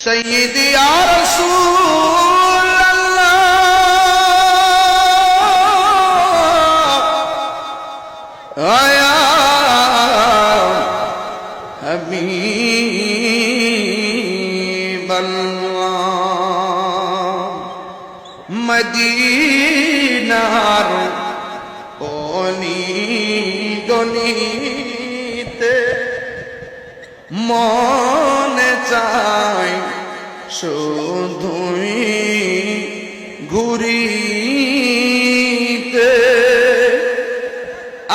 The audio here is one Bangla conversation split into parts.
सय्यदी या रसूल अल्लाह या हबीब अल्लाह मदीनार ओनी गनिते মনে চাই শুধুই ঘুরিতে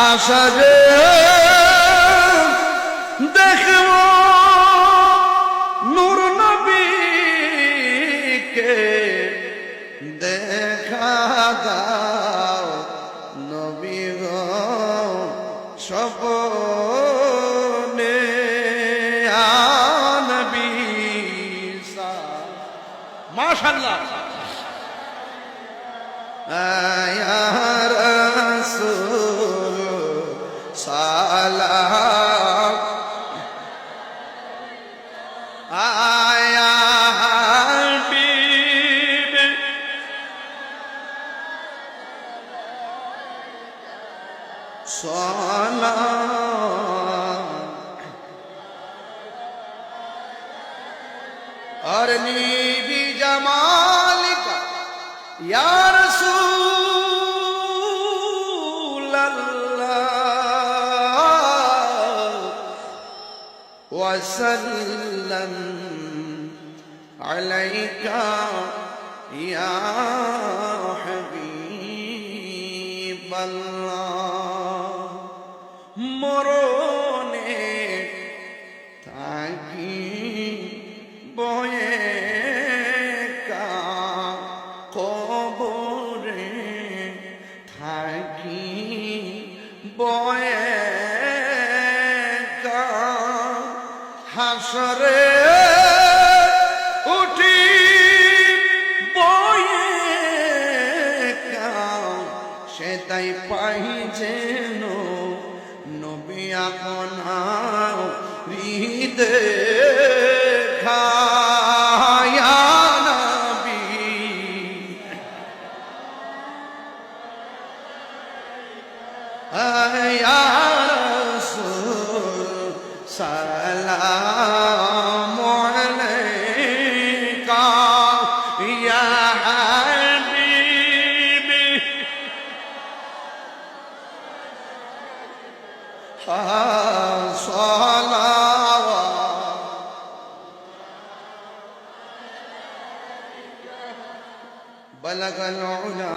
আশারে দেখব নূর নবীকে দেখা দাও নবী গো স্বপ্নে মাশাআল্লাহ ইয়া রাসূল সালাম ইয়া হাবিব সালাম अरनी भी जमालिक या रसूल अल्लाह वसल्लम अलैका या हबीब अल्लाह मरने ताकि বয়ে কবরে থাকি বয়ে হাসরে উঠি বয়ে সে তাই পাই যেন নবী আপনার হৃদে या नबी या रसूल सलाम अलैका या हबीबी بلغ العلا